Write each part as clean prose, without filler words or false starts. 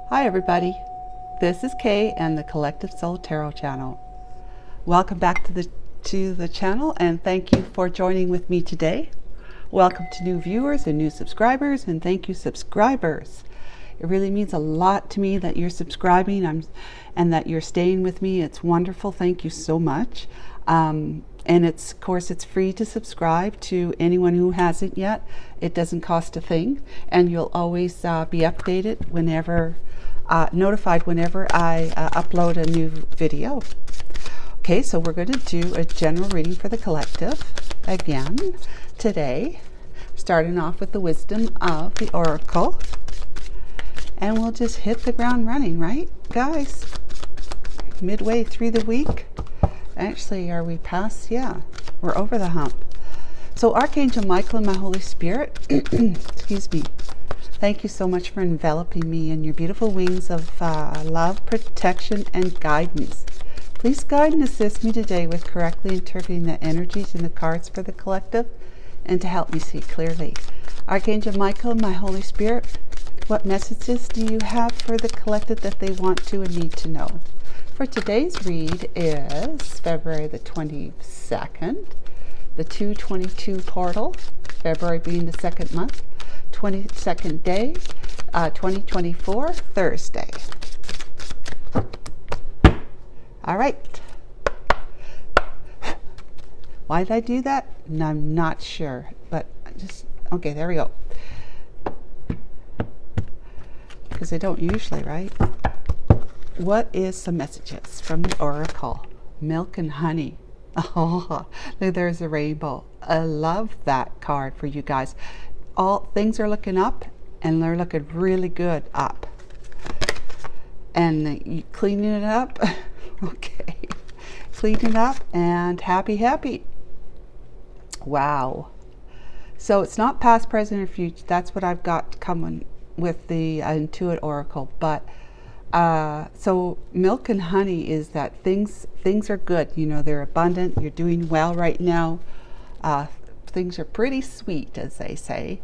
Hi everybody, this is Kay and the Collective Soul Tarot channel. Welcome back to the channel and thank you for joining with me today. Welcome to new viewers and new subscribers, and thank you subscribers. It really means a lot to me that you're subscribing and that you're staying with me. It's wonderful. Thank you so much. And of course, it's free to subscribe to anyone who hasn't yet. It doesn't cost a thing, and you'll always be updated whenever, notified whenever I upload a new video. Okay, so we're going to do a general reading for the collective again today, starting off with the wisdom of the Oracle. And we'll just hit the ground running, right, guys? Midway through the week. Actually, are we past? Yeah, we're over the hump. So Archangel Michael and my Holy Spirit, excuse me, thank you so much for enveloping me in your beautiful wings of love, protection, and guidance. Please guide and assist me today with correctly interpreting the energies in the cards for the collective and to help me see clearly. Archangel Michael and my Holy Spirit, what messages do you have for the collective that they want to and need to know? For today's read is February the 22nd, the 2/22 portal, February being the second month, 22nd day, 2024, Thursday. All right. Why did I do that? I'm not sure, but okay, there we go. Because I don't usually, right? What is some messages from the Oracle? Milk and honey. Oh, there's a rainbow. I love that card for you guys. All things are looking up, and they're looking really good up. And you cleaning it up. Okay. Cleaning it up and happy. Wow. So it's not past, present, or future. That's what I've got coming with the Intuit Oracle. But so milk and honey is that things are good. You know, they're abundant. You're doing well right now. Things are pretty sweet, as they say.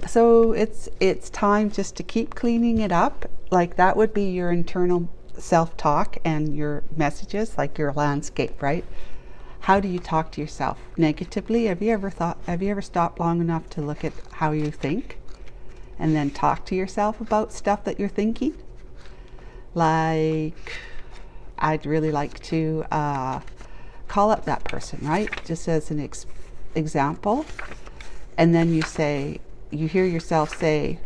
So it's time just to keep cleaning it up. Like that would be your internal self-talk and your messages, like your landscape, right? How do you talk to yourself? Negatively? Have you ever stopped long enough to look at how you think and then talk to yourself about stuff that you're thinking? Like, I'd really like to call up that person, right? Just as an example. And then you hear yourself say,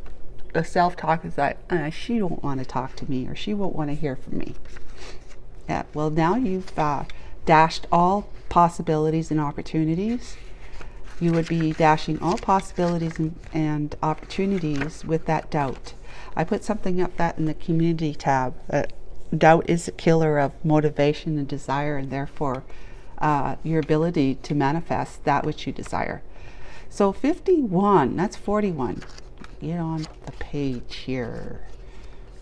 the self-talk is like, she won't want to talk to me, or she won't want to hear from me. Yeah, well, now you've dashed all possibilities and opportunities. You would be dashing all possibilities and opportunities with that doubt. I put something up that in the community tab. Doubt is a killer of motivation and desire, and therefore your ability to manifest that which you desire. So 51, that's 41. Get on the page here,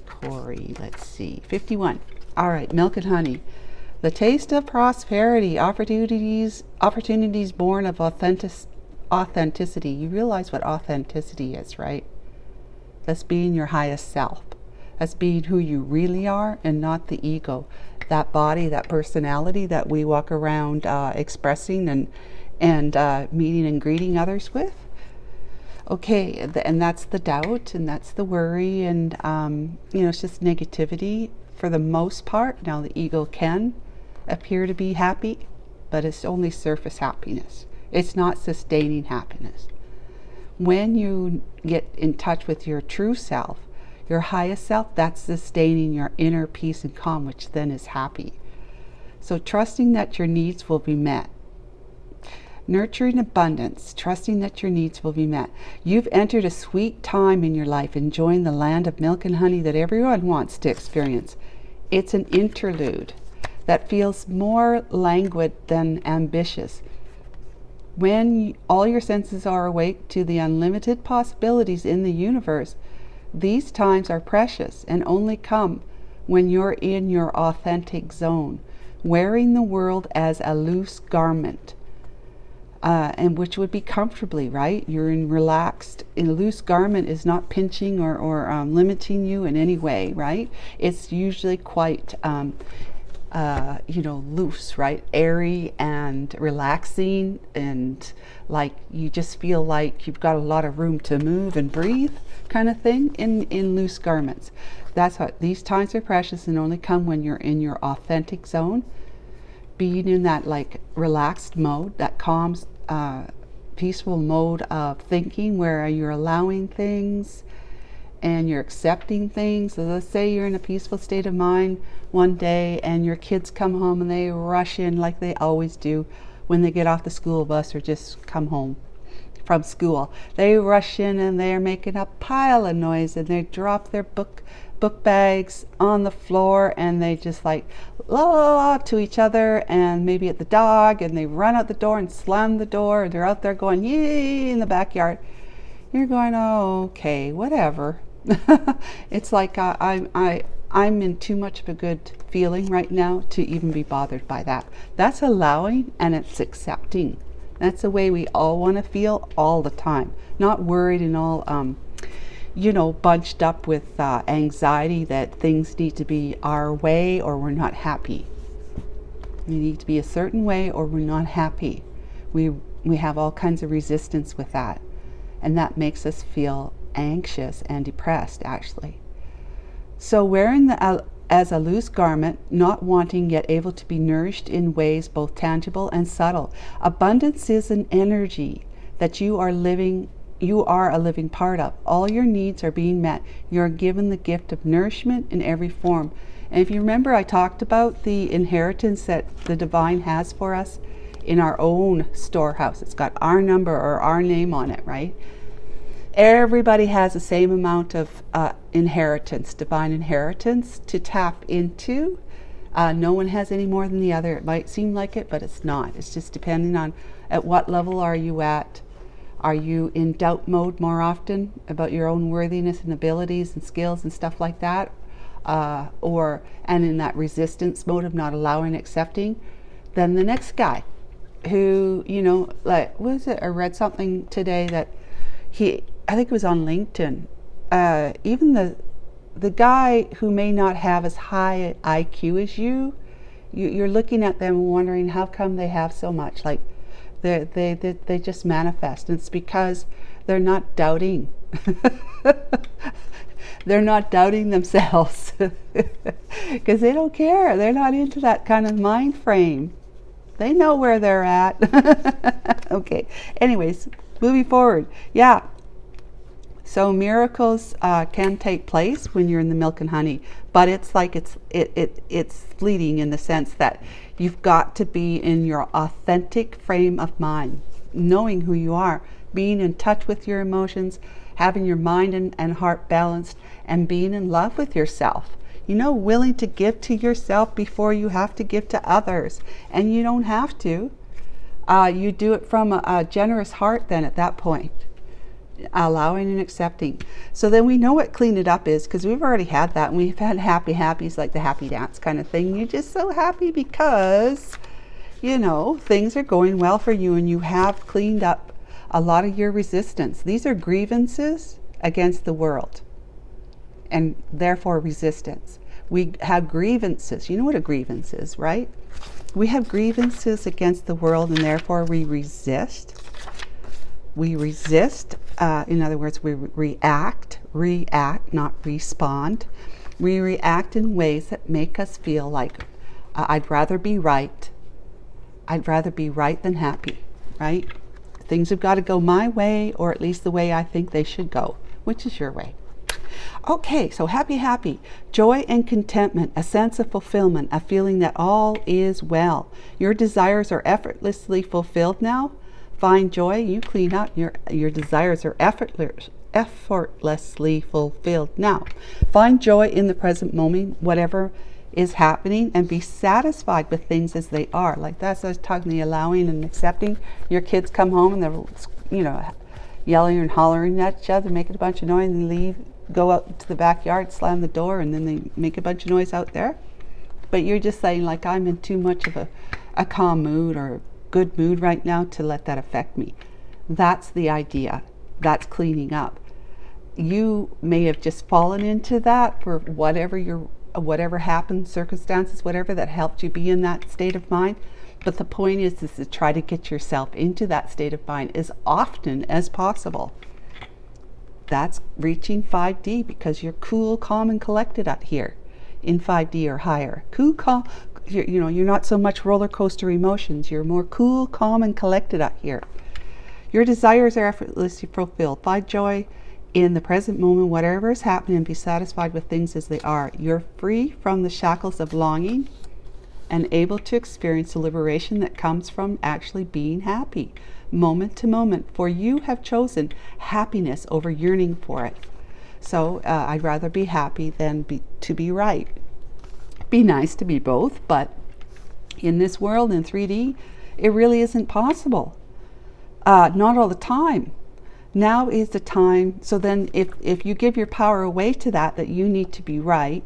Corey. Let's see, 51. All right, milk and honey. The taste of prosperity, opportunities born of authenticity. You realize what authenticity is, right? That's being your highest self. That's being who you really are and not the ego. That body, that personality that we walk around expressing and meeting and greeting others with. Okay, and that's the doubt, and that's the worry, and it's just negativity for the most part. Now the ego can appear to be happy, but it's only surface happiness. It's not sustaining happiness. When you get in touch with your true self, your highest self, that's sustaining your inner peace and calm, which then is happy. So trusting that your needs will be met. Nurturing abundance, trusting that your needs will be met. You've entered a sweet time in your life, enjoying the land of milk and honey that everyone wants to experience. It's an interlude that feels more languid than ambitious. When all your senses are awake to the unlimited possibilities in the universe, these times are precious and only come when you're in your authentic zone, wearing the world as a loose garment. and which would be comfortably, right? You're in relaxed. In a loose garment is not pinching or limiting you in any way, right? It's usually quite loose, right? Airy and relaxing, and like you just feel like you've got a lot of room to move and breathe, kind of thing in loose garments. That's what these times are precious and only come when you're in your authentic zone, being in that like relaxed mode, that calm, peaceful mode of thinking where you're allowing things and you're accepting things. So let's say you're in a peaceful state of mind one day and your kids come home and they rush in like they always do when they get off the school bus or just come home from school. They rush in and they're making a pile of noise and they drop their book bags on the floor and they just like la la la to each other and maybe at the dog, and they run out the door and slam the door. They're out there going yay in the backyard. You're going, oh, okay, whatever. It's like I'm in too much of a good feeling right now to even be bothered by that. That's allowing and it's accepting. That's the way we all want to feel all the time. Not worried and all bunched up with anxiety that things need to be our way or we're not happy. We need to be a certain way or we're not happy. We have all kinds of resistance with that, and that makes us feel anxious and depressed, actually. So wearing as a loose garment, not wanting yet able to be nourished in ways both tangible and subtle. Abundance is an energy that you are a living part of. All your needs are being met. You're given the gift of nourishment in every form. And if you remember, I talked about the inheritance that the divine has for us in our own storehouse. It's got our number or our name on it, right? Everybody has the same amount of inheritance, divine inheritance, to tap into. No one has any more than the other. It might seem like it, but it's not. It's just depending on at what level are you at. Are you in doubt mode more often about your own worthiness and abilities and skills and stuff like that? And in that resistance mode of not allowing, accepting? Then the next guy who, like, what was it? I read something today that I think it was on LinkedIn. Even the guy who may not have as high IQ as you're looking at them and wondering how come they have so much. Like, they just manifest. And it's because they're not doubting. They're not doubting themselves because they don't care. They're not into that kind of mind frame. They know where they're at. Okay. Anyways, moving forward. Yeah. So miracles can take place when you're in the milk and honey, but it's like it's fleeting in the sense that you've got to be in your authentic frame of mind, knowing who you are, being in touch with your emotions, having your mind and heart balanced, and being in love with yourself. Willing to give to yourself before you have to give to others. And you don't have to. You do it from a generous heart then at that point. Allowing and accepting. So then we know what clean it up is, because we've already had that, and we've had happy's like the happy dance kind of thing. You're just so happy because things are going well for you and you have cleaned up a lot of your resistance. These are grievances against the world and therefore resistance. We have grievances. You know what a grievance is, right? We have grievances against the world and therefore we resist. We resist. In other words, we react, not respond. We react in ways that make us feel like I'd rather be right. I'd rather be right than happy, right? Things have got to go my way, or at least the way I think they should go, which is your way. Okay, so happy. Joy and contentment, a sense of fulfillment, a feeling that all is well. Your desires are effortlessly fulfilled now. Find joy. You clean out your desires are effortlessly fulfilled now. Find joy in the present moment, whatever is happening, and be satisfied with things as they are. Like that's what I was talking, the allowing and accepting. Your kids come home and they're yelling and hollering at each other, making a bunch of noise, and leave, go out to the backyard, slam the door, and then they make a bunch of noise out there. But you're just saying, like, I'm in too much of a calm mood or good mood right now to let that affect me. That's the idea. That's cleaning up. You may have just fallen into that for whatever happened, circumstances, whatever that helped you be in that state of mind. But the point is to try to get yourself into that state of mind as often as possible. That's reaching 5D, because you're cool, calm, and collected up here in 5D or higher. Cool, calm, you're not so much roller coaster emotions. You're more cool, calm, and collected up here. Your desires are effortlessly fulfilled. Find joy in the present moment, whatever is happening, and be satisfied with things as they are. You're free from the shackles of longing and able to experience the liberation that comes from actually being happy, moment to moment, for you have chosen happiness over yearning for it. So I'd rather be happy than to be right. Be nice to be both, but in this world, in 3D, it really isn't possible. Not all the time. Now is the time. So then if you give your power away to that you need to be right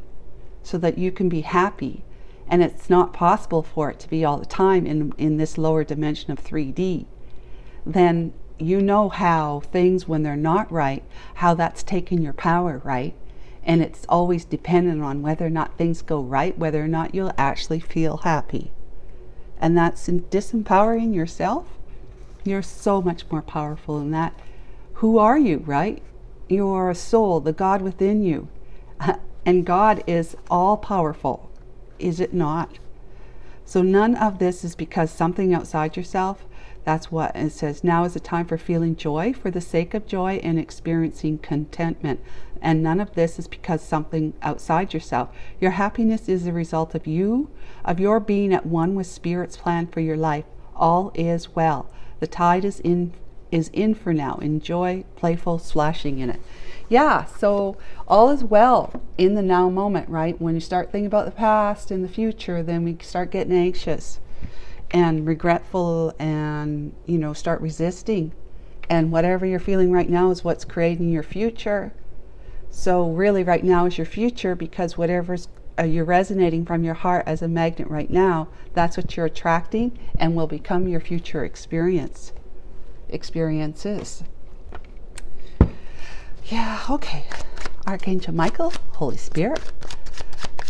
so that you can be happy, and it's not possible for it to be all the time in this lower dimension of 3D, then you know how things, when they're not right, how that's taken your power, right? And it's always dependent on whether or not things go right, whether or not you'll actually feel happy. And that's disempowering yourself. You're so much more powerful than that. Who are you, right? You are a soul, the God within you. And God is all powerful. Is it not? So none of this is because something outside yourself. That's what it says. Now is the time for feeling joy for the sake of joy and experiencing contentment. And none of this is because something outside yourself. Your happiness is a result of your being at one with Spirit's plan for your life. All is well. The tide is in for now. Enjoy playful splashing in it. Yeah, so all is well in the now moment, right? When you start thinking about the past and the future, then we start getting anxious and regretful and, start resisting. And whatever you're feeling right now is what's creating your future. So really right now is your future, because whatever's you're resonating from your heart as a magnet right now, that's what you're attracting and will become your future experiences. Yeah, okay. Archangel Michael, Holy Spirit,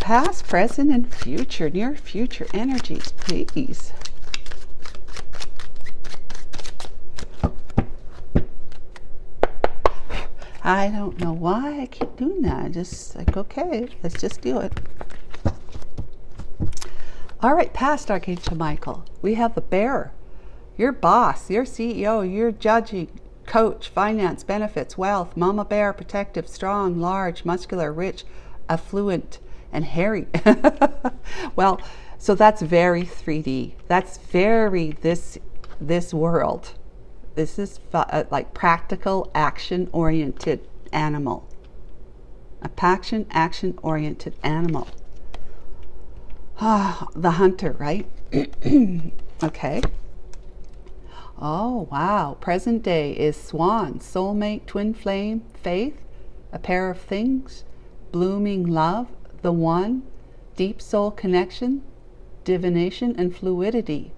past, present, and future, near future energies, please. I don't know why I keep doing that. Just like, okay, let's just do it. All right, past Archangel Michael, we have the Bear, your boss, your CEO, your judging, coach, finance, benefits, wealth, mama bear, protective, strong, large, muscular, rich, affluent, and hairy. Well, so that's very 3D. That's very this world. This is like practical, action-oriented animal. A action-oriented animal. The hunter, right? Okay. Oh, wow. Present day is swan, soulmate, twin flame, faith, a pair of things, blooming love, the one, deep soul connection, divination, and fluidity.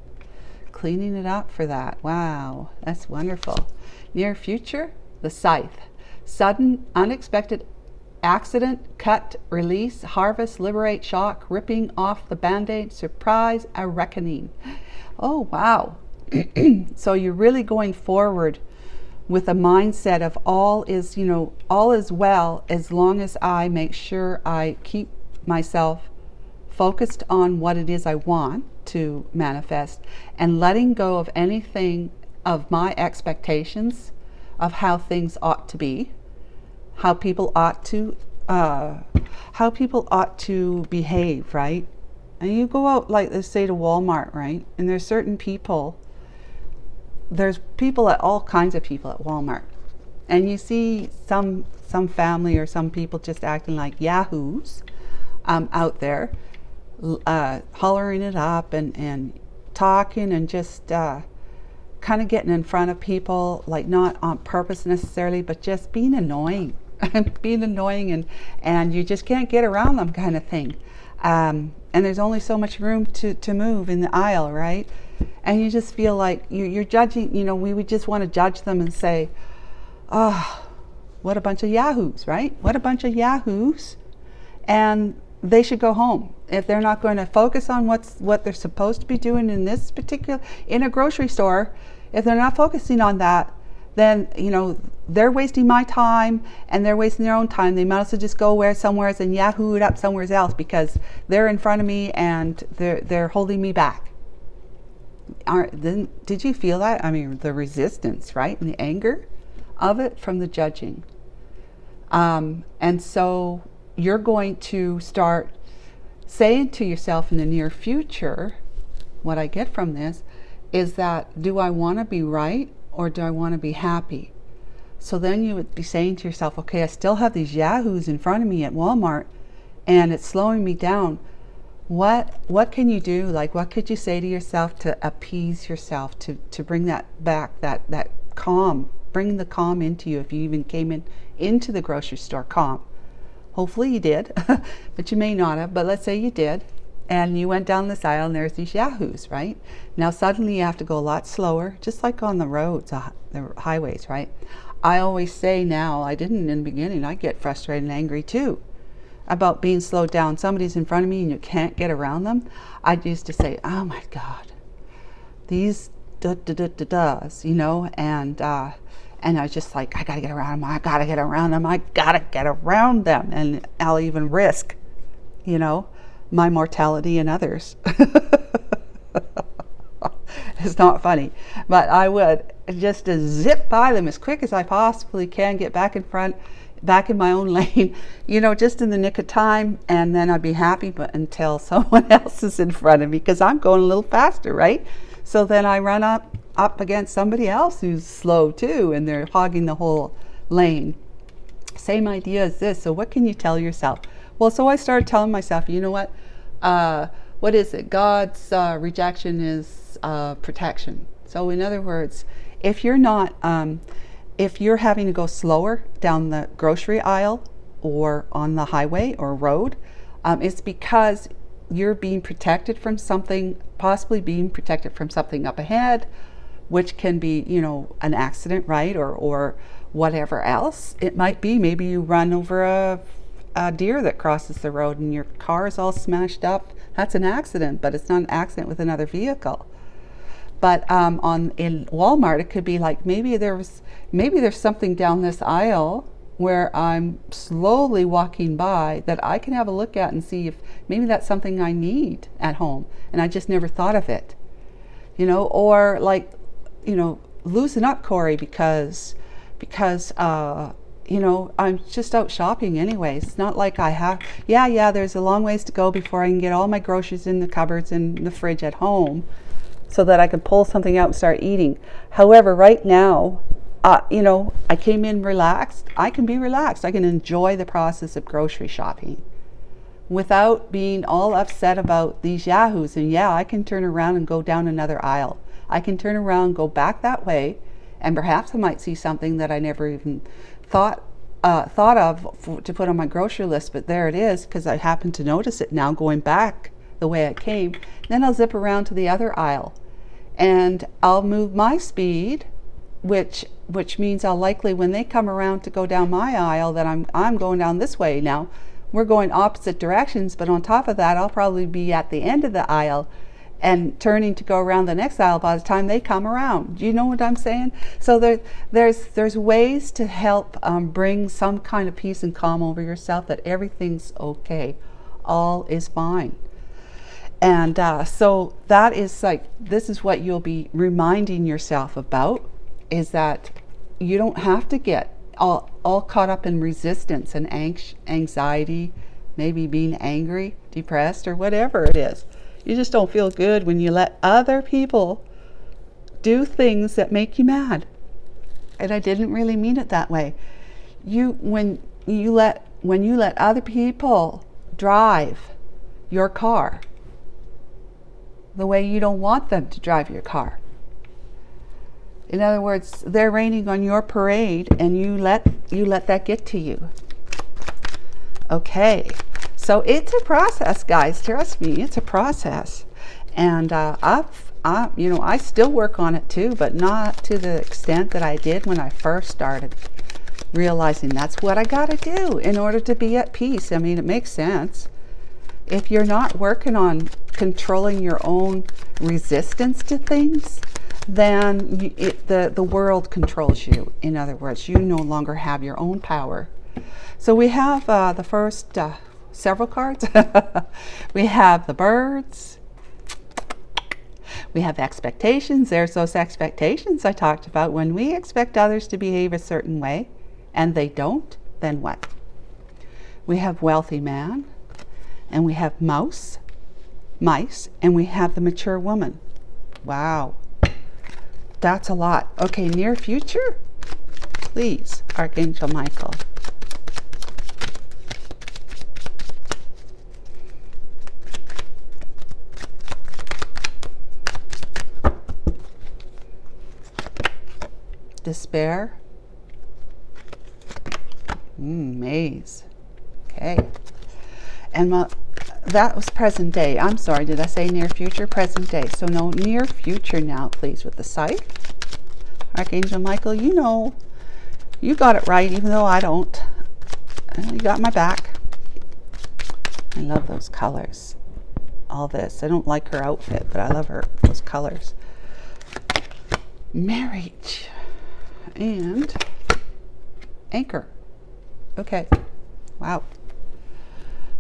Cleaning it up for that. Wow, that's wonderful. Near future, the scythe. Sudden, unexpected accident, cut, release, harvest, liberate, shock, ripping off the band-aid, surprise, a reckoning. Oh, wow. So you're really going forward with a mindset of all is well, as long as I make sure I keep myself focused on what it is I want to manifest, and letting go of anything of my expectations of how things ought to be, how people ought to behave, right? And you go out, like, let's say, to Walmart, right? And there's certain people. There's all kinds of people at Walmart, and you see some family or some people just acting like yahoos out there, hollering it up and talking and just kind of getting in front of people, like not on purpose necessarily, but just being annoying, and you just can't get around them, kind of thing. And there's only so much room to move in the aisle, right? And you just feel like you're judging, we would just want to judge them and say, oh, what a bunch of yahoos, right? What a bunch of yahoos. And they should go home. If they're not going to focus on what they're supposed to be doing in in a grocery store, if they're not focusing on that, then, they're wasting my time and they're wasting their own time. They might as well just go somewhere and yahoo it up somewhere else because they're in front of me and they're holding me back. Did you feel that? I mean, the resistance, right? And the anger of it from the judging. And so you're going to start saying to yourself in the near future, what I get from this is that, do I want to be right or do I want to be happy? So then you would be saying to yourself, okay, I still have these yahoos in front of me at Walmart and it's slowing me down. What can you do? Like, what could you say to yourself to appease yourself, to bring that back, that calm, bring the calm into you? If you even came into the grocery store calm. Hopefully you did, but you may not have. But let's say you did, and you went down this aisle and there's these yahoos, right? Now suddenly you have to go a lot slower, just like on the roads, the highways, right? I always say now, I didn't in the beginning, I get frustrated and angry too about being slowed down. Somebody's in front of me and you can't get around them. I used to say, oh my God, these does, and I was just like, I gotta get around them, I gotta get around them, I gotta get around them. And I'll even risk, my mortality and others. It's not funny, but I would just to zip by them as quick as I possibly can, get back in front, back in my own lane, just in the nick of time, and then I'd be happy but until someone else is in front of me because I'm going a little faster, right? So then I run up against somebody else who's slow too, and they're hogging the whole lane. Same idea as this. So what can you tell yourself? Well, so I started telling myself, you know what? What is it? God's rejection is protection. So in other words, if you're not, if you're having to go slower down the grocery aisle or on the highway or road, it's because you're being protected from something, possibly being protected from something up ahead, which can be, an accident, right? Or whatever else it might be. Maybe you run over a deer that crosses the road and your car is all smashed up. That's an accident, but it's not an accident with another vehicle. But in Walmart, it could be like maybe there's something down this aisle where I'm slowly walking by that I can have a look at and see if maybe that's something I need at home, and I just never thought of it, or like, loosen up, Corey, because I'm just out shopping anyways. It's not like I have, there's a long ways to go before I can get all my groceries in the cupboards and the fridge at home so that I can pull something out and start eating. However, right now, I came in relaxed. I can be relaxed. I can enjoy the process of grocery shopping without being all upset about these yahoos. And I can turn around and go down another aisle. I can turn around, go back that way, and perhaps I might see something that I never even thought of to put on my grocery list, but there it is because I happen to notice it now going back the way I came. Then I'll zip around to the other aisle and I'll move my speed, which means I'll likely, when they come around to go down my aisle, that I'm going down this way now. We're going opposite directions, but on top of that, I'll probably be at the end of the aisle and turning to go around the next aisle by the time they come around. Do you know what I'm saying? So there's ways to help bring some kind of peace and calm over yourself, that everything's okay, all is fine. And so that is this is what you'll be reminding yourself about, is that you don't have to get all caught up in resistance and anxiety, maybe being angry, depressed, or whatever it is. You just don't feel good when you let other people do things that make you mad. And I didn't really mean it that way. When you let other people drive your car the way you don't want them to drive your car. In other words, they're raining on your parade and you let that get to you. Okay. So it's a process, guys. Trust me, it's a process. And I still work on it too, but not to the extent that I did when I first started realizing that's what I got to do in order to be at peace. I mean, it makes sense. If you're not working on controlling your own resistance to things, then the world controls you. In other words, you no longer have your own power. So we have the first several cards. We have the birds. We have expectations. There's those expectations I talked about. When we expect others to behave a certain way and they don't, then what? We have wealthy man, and we have mice, and we have the mature woman. Wow. That's a lot. Okay, near future? Please, Archangel Michael. Despair. Maze. Okay. And that was present day. I'm sorry, did I say near future? Present day. So no, near future now, please, with the Scythe. Archangel Michael, you got it right, even though I don't. You got my back. I love those colors. All this. I don't like her outfit, but I love those colors. Marriage. And anchor. Okay. Wow.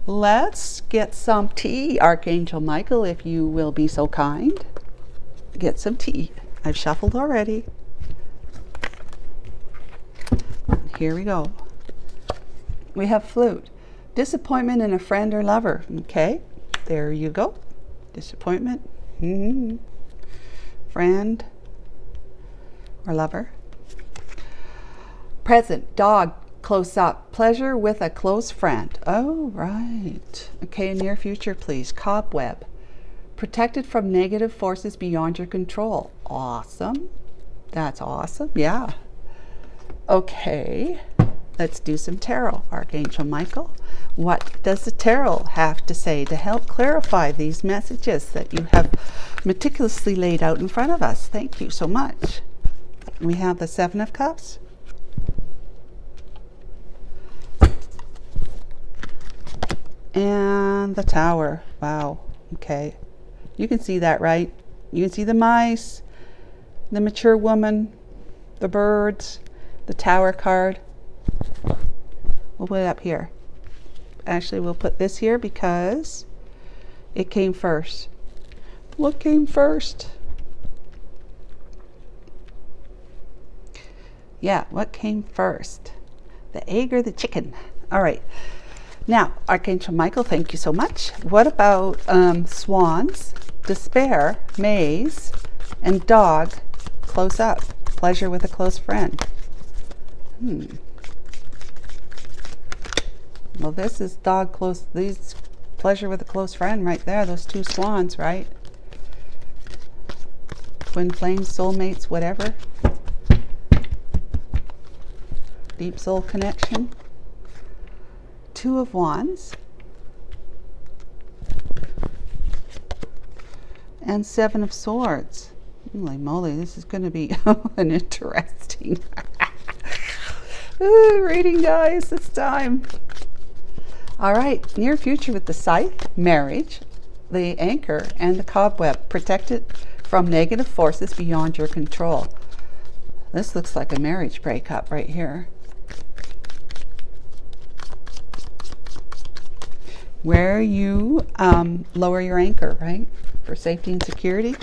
Let's get some tea, Archangel Michael, if you will be so kind. Get some tea. I've shuffled already. Here we go. We have flute. Disappointment in a friend or lover. Okay. There you go. Disappointment. Friend or lover. Present, dog, close up. Pleasure with a close friend. Oh, right. Okay, near future, please. Cobweb. Protected from negative forces beyond your control. Awesome. That's awesome. Yeah. Okay. Let's do some tarot, Archangel Michael. What does the tarot have to say to help clarify these messages that you have meticulously laid out in front of us? Thank you so much. We have the Seven of Cups. And the Tower. Wow. Okay. You can see that, right? You can see the mice, the mature woman, the birds, the Tower card. We'll put it up here. Actually, we'll put this here because it came first. What came first? Yeah, what came first? The egg or the chicken? All right. Now, Archangel Michael, thank you so much. What about swans, despair, maze, and dog, close up, pleasure with a close friend? Well, this is dog close, these pleasure with a close friend right there, those two swans, right? Twin flames, soulmates, whatever. Deep soul connection. Two of Wands. And Seven of Swords. Holy moly, this is going to be an interesting reading, guys. It's time. All right, near future with the Scythe, marriage, the anchor, and the cobweb. Protected from negative forces beyond your control. This looks like a marriage breakup right here. Where you lower your anchor, right? For safety and security.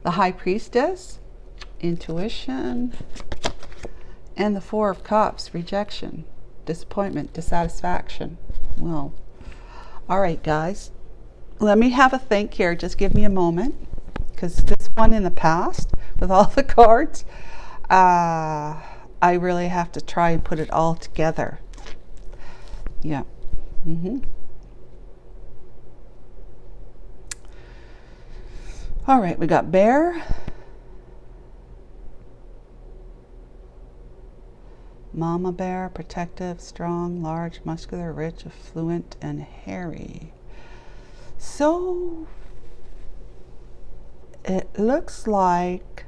The High Priestess, intuition, and the Four of Cups, rejection, disappointment, dissatisfaction. Well, all right, guys. Let me have a think here. Just give me a moment, because this one in the past, with all the cards, I really have to try and put it all together. Yeah. All right, we got bear, mama bear, protective, strong, large, muscular, rich, affluent, and hairy. So it looks like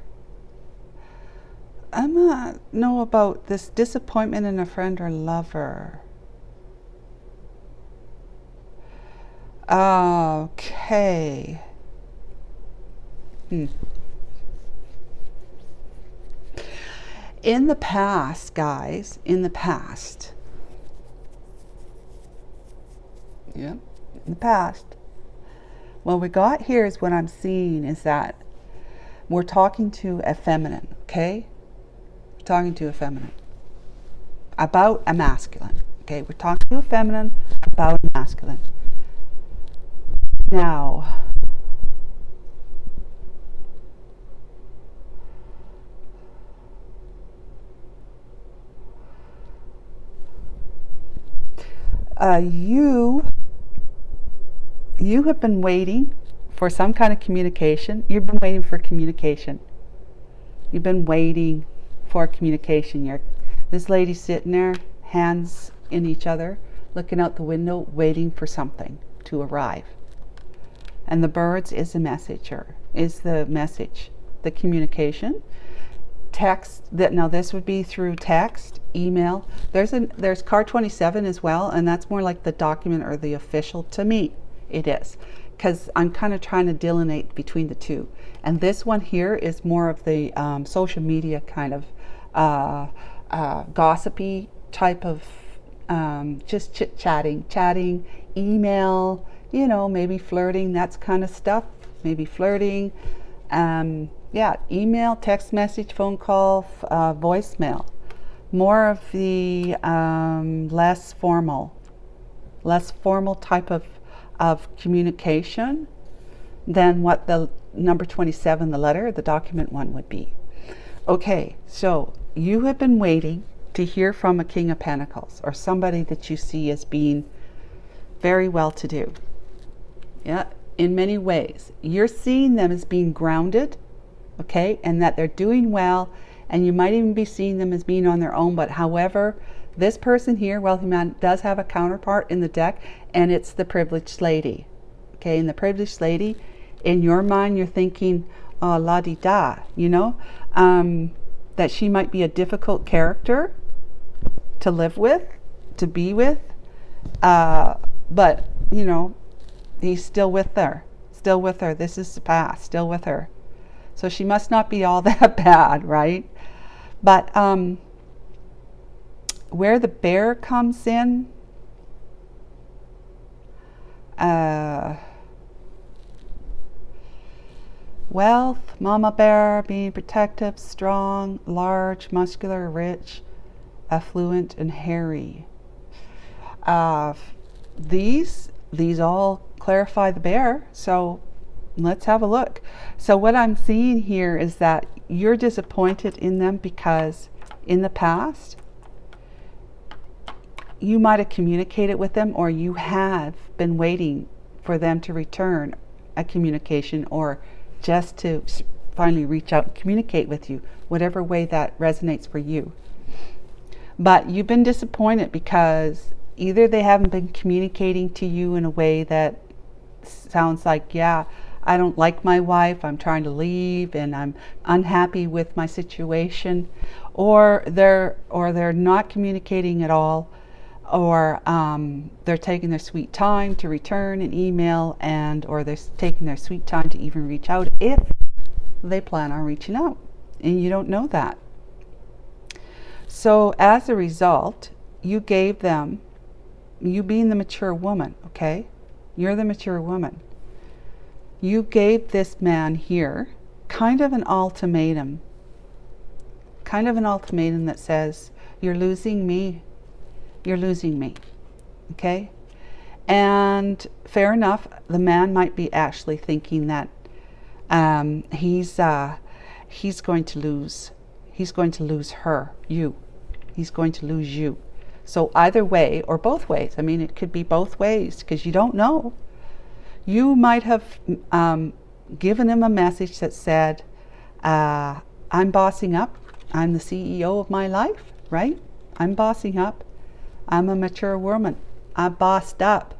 I'm not know about this disappointment in a friend or lover. Okay. In the past, guys, in the past, what we got here is what I'm seeing is that we're talking to a feminine, okay? We're talking to a feminine about a masculine, okay? We're talking to a feminine about a masculine. Now, you have been waiting for some kind of communication. You've been waiting for communication. You've been waiting for communication. This lady's sitting there, hands in each other, looking out the window, waiting for something to arrive. And the birds is the messenger, is the message, the communication. Text, now this would be through text, email. There's card 27 as well, and that's more like the document or the official. To me, it is, because I'm kind of trying to delineate between the two. And this one here is more of the social media kind of gossipy type of just chatting, email, maybe flirting, that's kind of stuff, maybe flirting. Email, text message, phone call, voicemail. More of the less formal type of communication than what the number 27, the letter, the document one would be. Okay, so you have been waiting to hear from a King of Pentacles or somebody that you see as being very well-to-do. Yeah, in many ways. You're seeing them as being grounded, okay, and that they're doing well, and you might even be seeing them as being on their own. But however, this person here, Wealthy Man, does have a counterpart in the deck, and it's the Privileged Lady. Okay, and the Privileged Lady, in your mind, you're thinking, oh, la-di-da, that she might be a difficult character to live with, to be with, but, he's still with her. This is the past, still with her. So she must not be all that bad, right? But where the bear comes in, wealth, mama bear, being protective, strong, large, muscular, rich, affluent, and hairy. These all clarify the bear, so let's have a look. So what I'm seeing here is that you're disappointed in them because in the past you might have communicated with them, or you have been waiting for them to return a communication, or just to finally reach out and communicate with you, whatever way that resonates for you. But you've been disappointed because either they haven't been communicating to you in a way that sounds like, yeah, I don't like my wife, I'm trying to leave, and I'm unhappy with my situation, or they're not communicating at all, or they're taking their sweet time to return an email, or they're taking their sweet time to even reach out if they plan on reaching out, and you don't know that. So as a result, you gave them, you being the mature woman, okay? You're the mature woman. You gave this man here kind of an ultimatum that says, you're losing me, okay? And fair enough, the man might be actually thinking that he's going to lose her, you. He's going to lose you. So either way, or both ways, I mean, it could be both ways, because you don't know. You might have given him a message that said, I'm bossing up. I'm the CEO of my life, right? I'm bossing up. I'm a mature woman. I'm bossed up.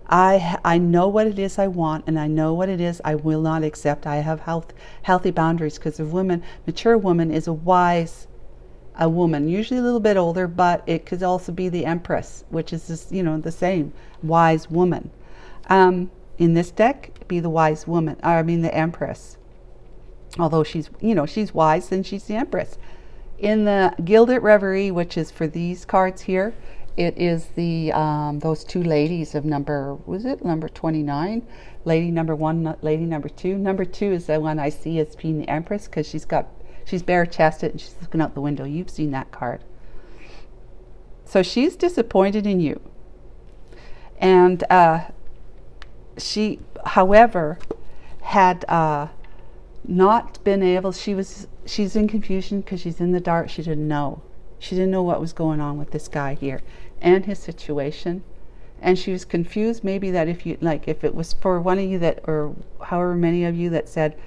I know what it is I want, and I know what it is I will not accept. I have healthy boundaries, because a woman, mature woman, is a woman, usually a little bit older, but it could also be the Empress, which is this, the same wise woman. In this deck, be the wise woman. The Empress. Although she's wise, then she's the Empress. In the Gilded Reverie, which is for these cards here, it is the those two ladies of number 29, lady number 1, lady number 2. Number 2 is the one I see as being the Empress, because she's bare-chested and she's looking out the window. You've seen that card. So she's disappointed in you, and she, however, had not been able. She's in confusion because she's in the dark. She didn't know what was going on with this guy here and his situation, and she was confused. Maybe that if it was for one of you that, or however many of you that said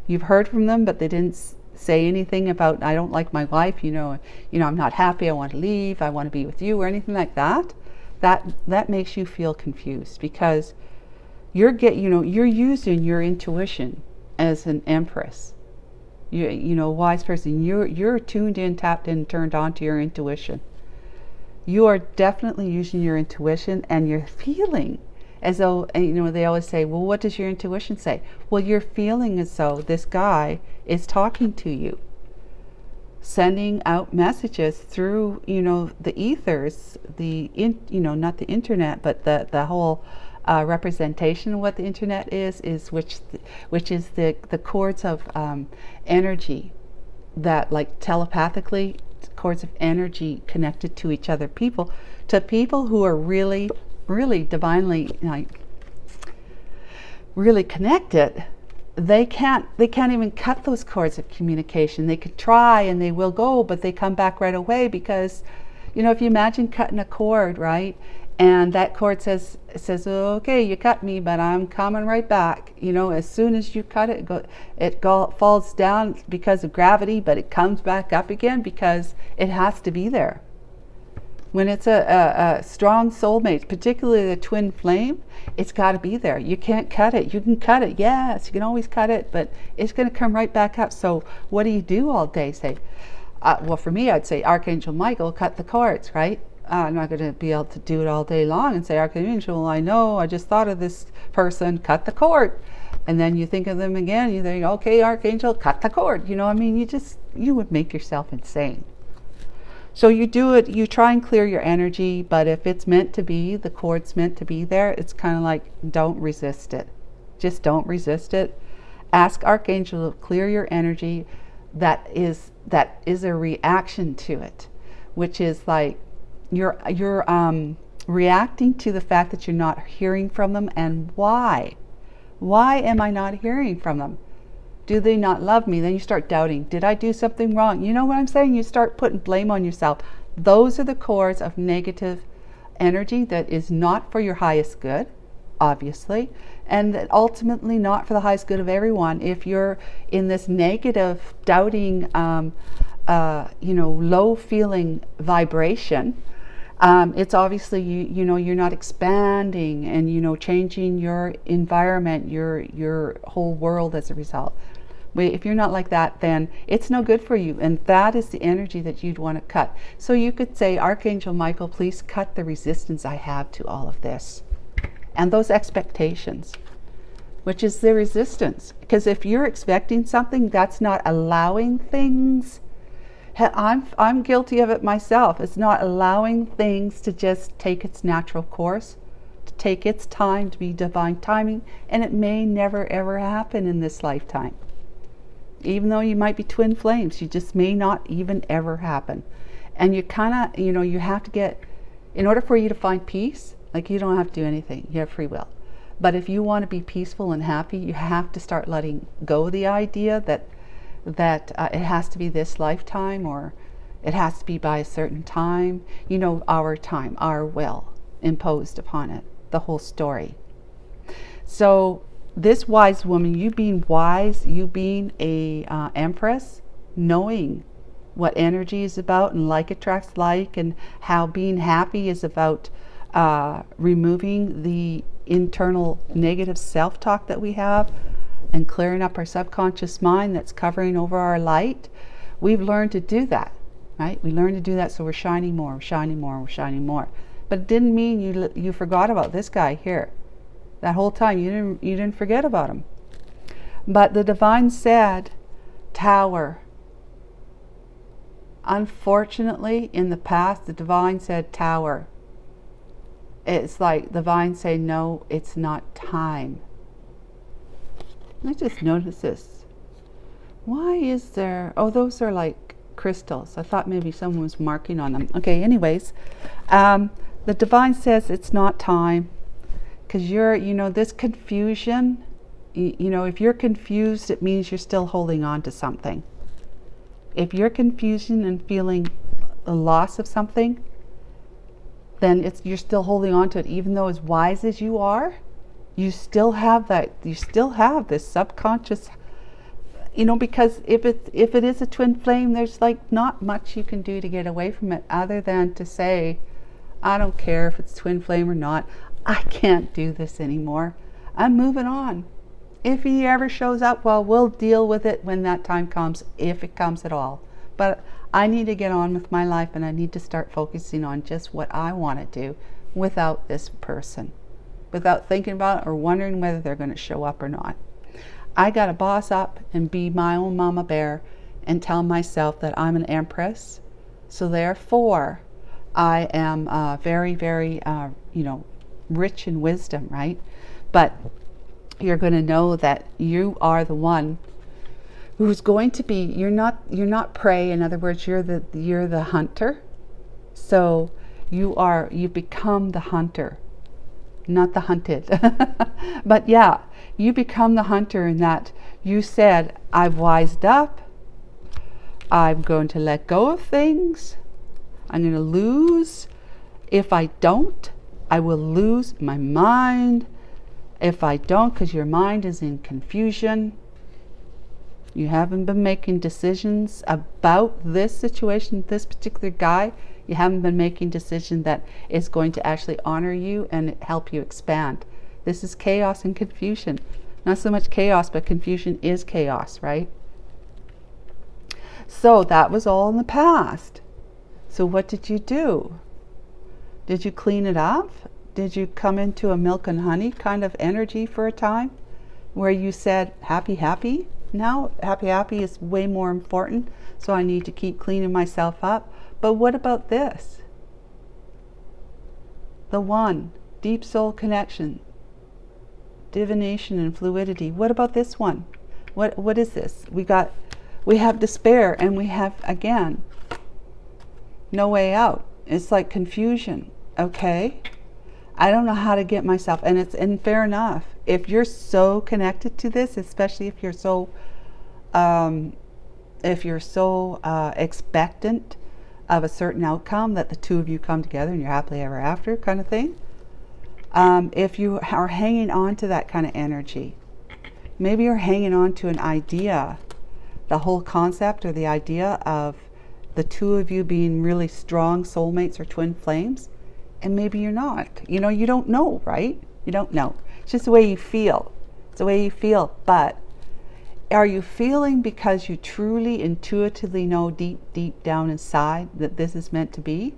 you've heard from them, but they didn't say anything about, I don't like my wife, I'm not happy, I want to leave, I want to be with you, or anything like that. That makes you feel confused, because you're using your intuition as an Empress. Wise person, you're tuned in, tapped in, turned on to your intuition. You are definitely using your intuition, and you're feeling as though, they always say, well, what does your intuition say? Well, you're feeling as though this guy is talking to you, sending out messages through, the ethers, not the internet, but the whole representation of what the internet is which is the cords of energy that, like, telepathically, cords of energy connected to each other, people who are really divinely, really connected. They can't even cut those cords of communication. They could try, and they will go, but they come back right away, because if you imagine cutting a cord, right, and that cord says, okay, you cut me, but I'm coming right back. As soon as you cut it, it falls down because of gravity, but it comes back up again because it has to be there. When it's a strong soulmate, particularly the twin flame, it's got to be there. You can't cut it. You can cut it, yes, you can always cut it, but it's going to come right back up. So what do you do all day? Say, well, for me, I'd say, Archangel Michael, cut the cords, right? I'm not going to be able to do it all day long and say, Archangel, I know, I just thought of this person, cut the cord. And then you think of them again, you think, okay, Archangel, cut the cord. You would make yourself insane. So you do it, you try and clear your energy, but if it's meant to be, the cord's meant to be there, it's kind of like, don't resist it. Just don't resist it. Ask Archangel to clear your energy. That is a reaction to it, which is like, you're reacting to the fact that you're not hearing from them. And why am I not hearing from them? Do they not love me? Then you start doubting, did I do something wrong? You know what I'm saying? You start putting blame on yourself. Those are the cords of negative energy that is not for your highest good, obviously, and that ultimately not for the highest good of everyone. If you're in this negative, doubting, low feeling vibration, it's obviously you're not expanding and changing your environment, your whole world as a result. If you're not like that, then it's no good for you, and that is the energy that you'd want to cut. So you could say, Archangel Michael, please cut the resistance I have to all of this and those expectations, which is the resistance. Because if you're expecting something, that's not allowing things. I'm guilty of it myself. It's not allowing things to just take its natural course, to take its time, to be divine timing, and it may never ever happen in this lifetime. Even though you might be twin flames, you just may not even ever happen. And you kind of, you have to get, in order for you to find peace, like, you don't have to do anything, you have free will. But if you want to be peaceful and happy, you have to start letting go of the idea that it has to be this lifetime, or it has to be by a certain time, our time, our will imposed upon it, the whole story. So this wise woman, you being wise, you being a Empress, knowing what energy is about, and like attracts like, and how being happy is about removing the internal negative self-talk that we have and clearing up our subconscious mind that's covering over our light. We've learned to do that, right? We learned to do that, so we're shining more, we're shining more, we're shining more. But it didn't mean you forgot about this guy here. That whole time you didn't forget about him. But the divine said, Tower. Unfortunately, in the past, the divine said Tower. It's like the divine say, no, it's not time. I just noticed this. Why is there, oh, those are like crystals. I thought maybe someone was marking on them. Okay, anyways, the divine says it's not time, because you're, this confusion, if you're confused, it means you're still holding on to something. If you're confused and feeling the loss of something, then you're still holding on to it. Even though as wise as you are, you still have this subconscious, because if it is a twin flame, there's like not much you can do to get away from it other than to say, I don't care if it's twin flame or not, I can't do this anymore. I'm moving on. If he ever shows up, well, we'll deal with it when that time comes, if it comes at all. But I need to get on with my life, and I need to start focusing on just what I want to do without this person, without thinking about it or wondering whether they're going to show up or not. I got to boss up and be my own mama bear and tell myself that I'm an empress. So therefore, I am very, very, rich in wisdom, right? But you're going to know that you are the one who's going to be, you're not prey. In other words, you're the hunter. So you become the hunter, not the hunted. But yeah, you become the hunter in that you said, I've wised up, I'm going to let go of things, I'm going to lose. If I don't, I will lose my mind. If I don't, because your mind is in confusion, you haven't been making decisions about this situation, this particular guy. You haven't been making decisions that is going to actually honor you and help you expand. This is chaos and confusion. Not so much chaos, but confusion is chaos, right? So that was all in the past. So what did you do? Did you clean it up? Did you come into a milk and honey kind of energy for a time where you said, happy, happy? Now, happy, happy is way more important, so I need to keep cleaning myself up. But what about this? The one, deep soul connection, divination and fluidity. What about this one? What is this? We have despair, and we have, again, no way out. It's like confusion. Okay, I don't know how to get myself, and fair enough. If you're so connected to this, especially if you're so expectant of a certain outcome, that the two of you come together and you're happily ever after kind of thing. If you are hanging on to that kind of energy, maybe you're hanging on to an idea, the whole concept or the idea of the two of you being really strong soulmates or twin flames, and maybe you're not. You don't know, right? You don't know. It's just the way you feel. It's the way you feel. But are you feeling because you truly intuitively know deep, deep down inside that this is meant to be?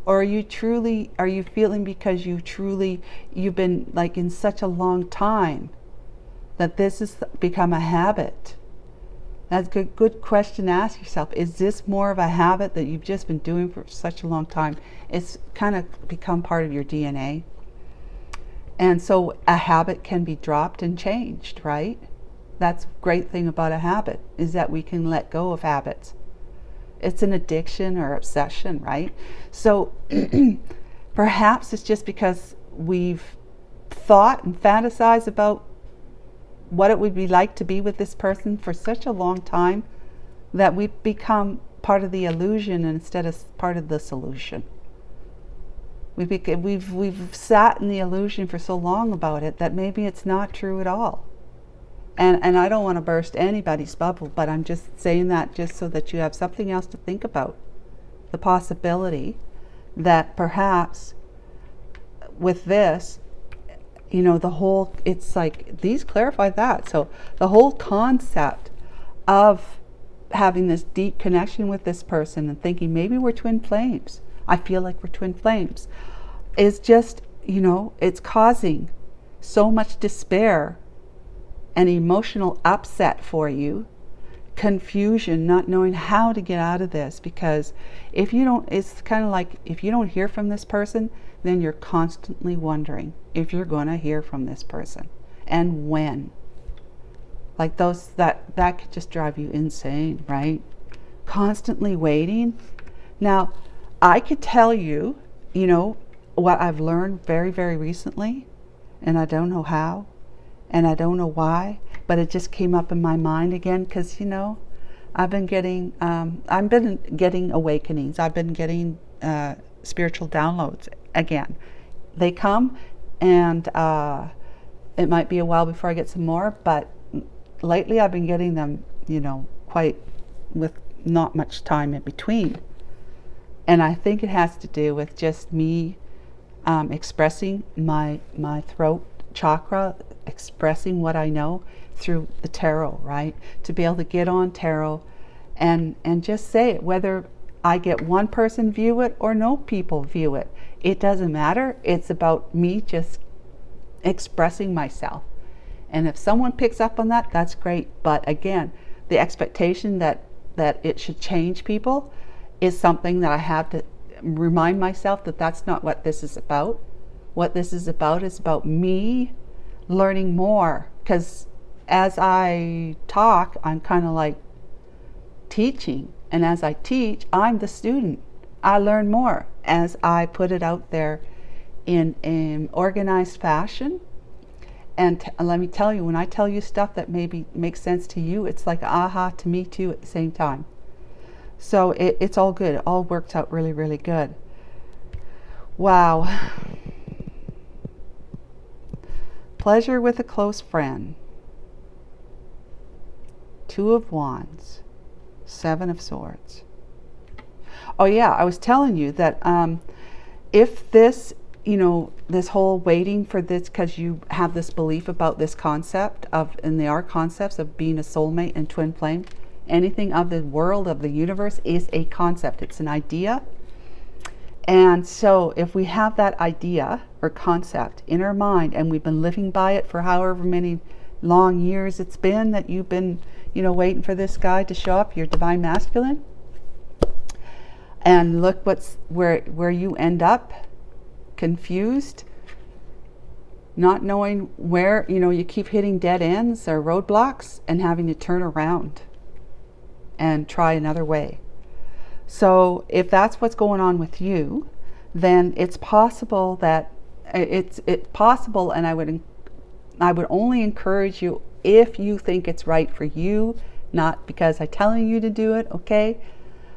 Or are you feeling because you've been like in such a long time that this has become a habit? That's a good question to ask yourself. Is this more of a habit that you've just been doing for such a long time? It's kind of become part of your DNA. And so a habit can be dropped and changed, right? That's a great thing about a habit, is that we can let go of habits. It's an addiction or obsession, right? So perhaps it's just because we've thought and fantasized about what it would be like to be with this person for such a long time that we've become part of the illusion instead of part of the solution. We've sat in the illusion for so long about it that maybe it's not true at all. And I don't want to burst anybody's bubble, but I'm just saying that just so that you have something else to think about. The possibility that perhaps with this, you know, the whole, it's like, these clarify that. So the whole concept of having this deep connection with this person and thinking maybe we're twin flames, I feel like we're twin flames, is just, you know, it's causing so much despair and emotional upset for you, confusion, not knowing how to get out of this. Because if you don't, it's kind of like, if you don't hear from this person, then you're constantly wondering if you're going to hear from this person and when. Like those, that could just drive you insane, right? Constantly waiting. Now, I could tell you, you know, what I've learned very, very recently, and I don't know how, and I don't know why, but it just came up in my mind again, because, you know, I've been getting awakenings. I've been getting spiritual downloads again. They come, and it might be a while before I get some more, but lately I've been getting them, you know, quite with not much time in between. And I think it has to do with just me expressing my throat chakra, expressing what I know through the tarot, right? To be able to get on tarot and just say it, whether I get one person view it or no people view it. It doesn't matter. It's about me just expressing myself. And if someone picks up on that, that's great. But again, the expectation that it should change people is something that I have to remind myself that that's not what this is about. What this is about me learning more. Because as I talk, I'm kind of like teaching. And as I teach, I'm the student. I learn more as I put it out there in an organized fashion. And let me tell you, when I tell you stuff that maybe makes sense to you, it's like aha to me too at the same time. So it's all good. It all worked out really, really good. Wow. Pleasure with a close friend. 2 of Wands. 7 of Swords. Oh yeah, I was telling you that if this, you know, this whole waiting for this, because you have this belief about this concept of, and there are concepts of being a soulmate and twin flame, anything of the world, of the universe, is a concept. It's an idea. And so if we have that idea or concept in our mind, and we've been living by it for however many long years it's been that you've been, you know, waiting for this guy to show up, your divine masculine, and look what's where you end up, confused, not knowing where, you know, you keep hitting dead ends or roadblocks and having to turn around and try another way. So if that's what's going on with you, then it's possible that it's possible, and I would only encourage you, if you think it's right for you, not because I'm telling you to do it, okay,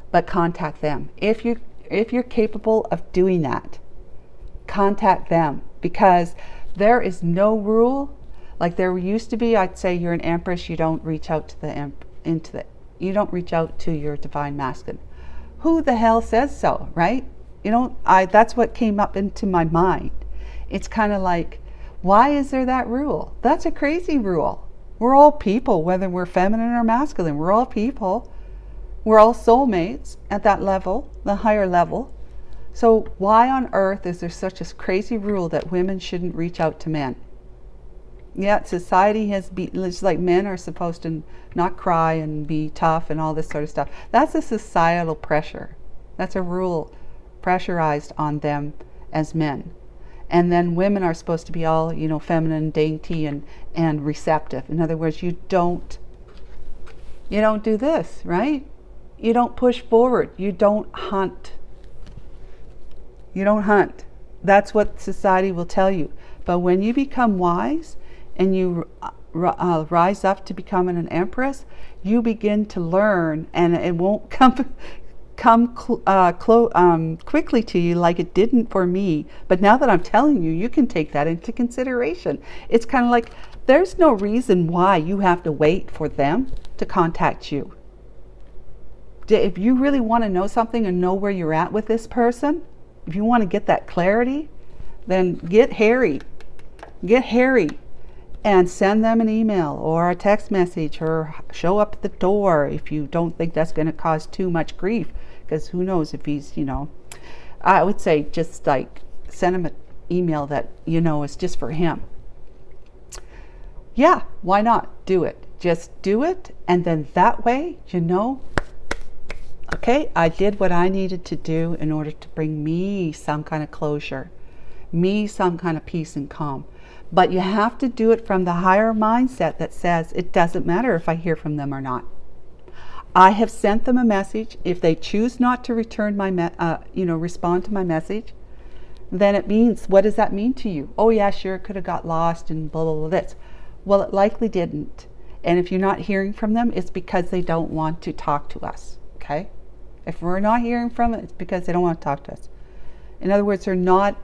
but contact them. If you're capable of doing that, contact them, because there is no rule. Like there used to be, I'd say you're an empress, you don't reach out to you don't reach out to your divine masculine. Who the hell says so, right? You know, that's what came up into my mind. It's kind of like, why is there that rule? That's a crazy rule. We're all people, whether we're feminine or masculine. We're all people. We're all soulmates at that level, the higher level. So why on earth is there such a crazy rule that women shouldn't reach out to men? Yet society has it's like men are supposed to not cry and be tough and all this sort of stuff. That's a societal pressure. That's a rule pressurized on them as men. And then women are supposed to be all, you know, feminine, dainty, and receptive. In other words, you don't do this, right? You don't push forward. You don't hunt. You don't hunt. That's what society will tell you. But when you become wise and you rise up to becoming an empress, you begin to learn, and it won't come quickly to you like it didn't for me. But now that I'm telling you, you can take that into consideration. It's kind of like there's no reason why you have to wait for them to contact you. If you really want to know something and know where you're at with this person, if you want to get that clarity, then get hairy. get hairy and send them an email or a text message or show up at the door if you don't think that's going to cause too much grief, because who knows if he's, I would say just like send him an email that is just for him. Yeah, why not? Do it. Just do it, and then that way, okay, I did what I needed to do in order to bring me some kind of closure, me some kind of peace and calm. But you have to do it from the higher mindset that says it doesn't matter if I hear from them or not. I have sent them a message. If they choose not to return my, respond to my message, then it means, what does that mean to you? Oh yeah, sure, it could have got lost and blah, blah, blah, this. Well, it likely didn't. And if you're not hearing from them, it's because they don't want to talk to us, okay? If we're not hearing from it, it's because they don't want to talk to us. In other words, they're not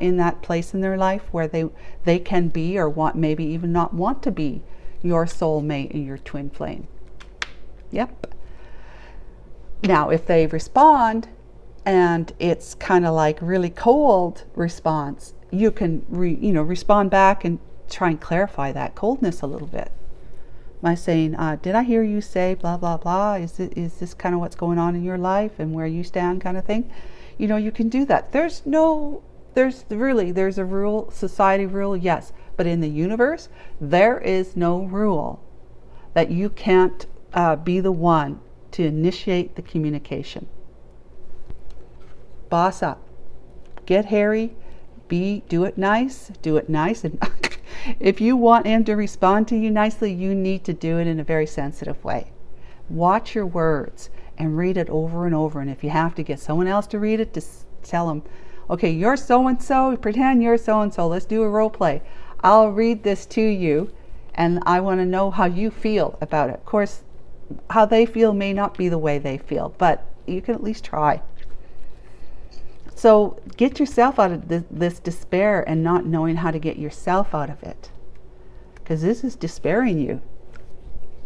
in that place in their life where they can be, or maybe even not want to be, your soulmate and your twin flame. Yep. Now, if they respond and it's kind of like really cold response, you can respond back and try and clarify that coldness a little bit by saying, did I hear you say blah blah blah? Is this kind of what's going on in your life and where you stand, kind of thing? You can do that. There's a rule, society rule, yes, but in the universe there is no rule that you can't be the one to initiate the communication. Boss up, get hairy, do it nice, and if you want him to respond to you nicely, you need to do it in a very sensitive way. Watch your words and read it over and over. And if you have to get someone else to read it, just tell them, okay, you're so-and-so, pretend you're so-and-so. Let's do a role play. I'll read this to you, and I want to know how you feel about it. Of course, how they feel may not be the way they feel, but you can at least try. So get yourself out of this despair and not knowing how to get yourself out of it, because this is despairing you.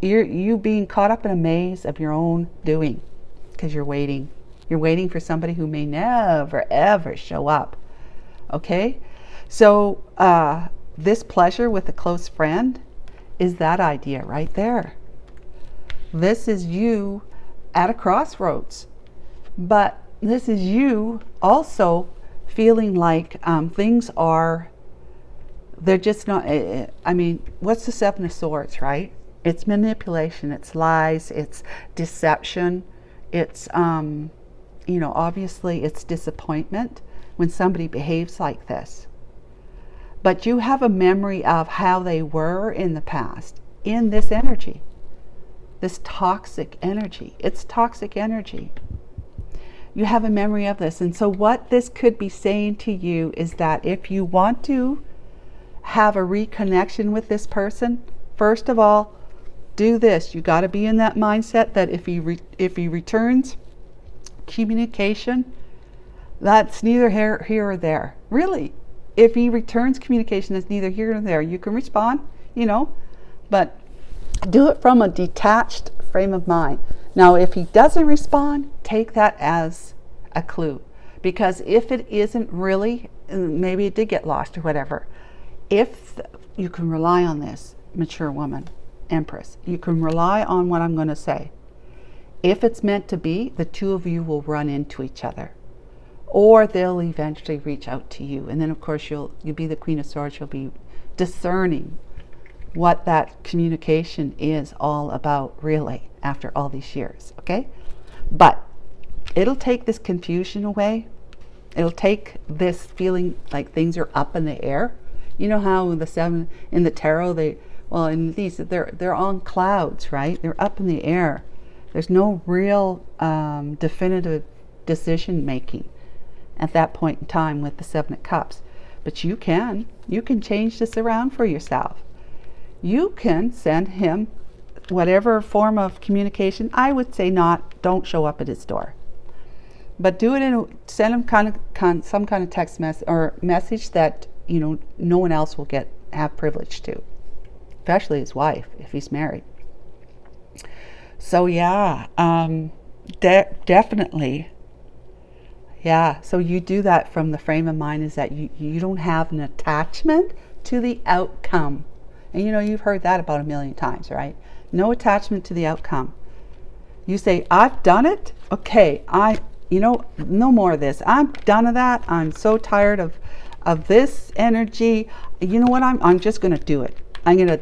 You being caught up in a maze of your own doing, because you're waiting for somebody who may never ever show up. Okay, so this pleasure with a close friend is that idea right there. This is you at a crossroads, but this is you also feeling like they're just not, what's the Seven of Swords, right? It's manipulation, it's lies, it's deception, it's, obviously it's disappointment when somebody behaves like this. But you have a memory of how they were in the past, in this energy, this toxic energy. It's toxic energy. You have a memory of this. And so what this could be saying to you is that if you want to have a reconnection with this person, first of all, do this. You got to be in that mindset that if he returns communication, that's neither here or there. Really, if he returns communication, that's neither here nor there. You can respond, but do it from a detached frame of mind. Now, if he doesn't respond, take that as a clue, because if it isn't really, maybe it did get lost or whatever. If you can rely on this, mature woman, Empress, you can rely on what I'm going to say. If it's meant to be, the two of you will run into each other, or they'll eventually reach out to you. And then, of course, you'll be the Queen of Swords. You'll be discerning what that communication is all about, really, after all these years, okay? But it'll take this confusion away. It'll take this feeling like things are up in the air. You know how the seven in the tarot, in these, they're on clouds, right? They're up in the air. There's no real definitive decision making at that point in time with the Seven of Cups. But you can change this around for yourself. You can send him whatever form of communication. I would say don't show up at his door, but do it send him some kind of text message or message that no one else will have privilege to, especially his wife if he's married. So yeah, definitely. Yeah, so you do that from the frame of mind is that you don't have an attachment to the outcome. And you know, you've heard that about a million times, right? No attachment to the outcome. You say, I've done it. Okay, no more of this. I'm done with that. I'm so tired of this energy. You know what? I'm just going to do it. I'm going to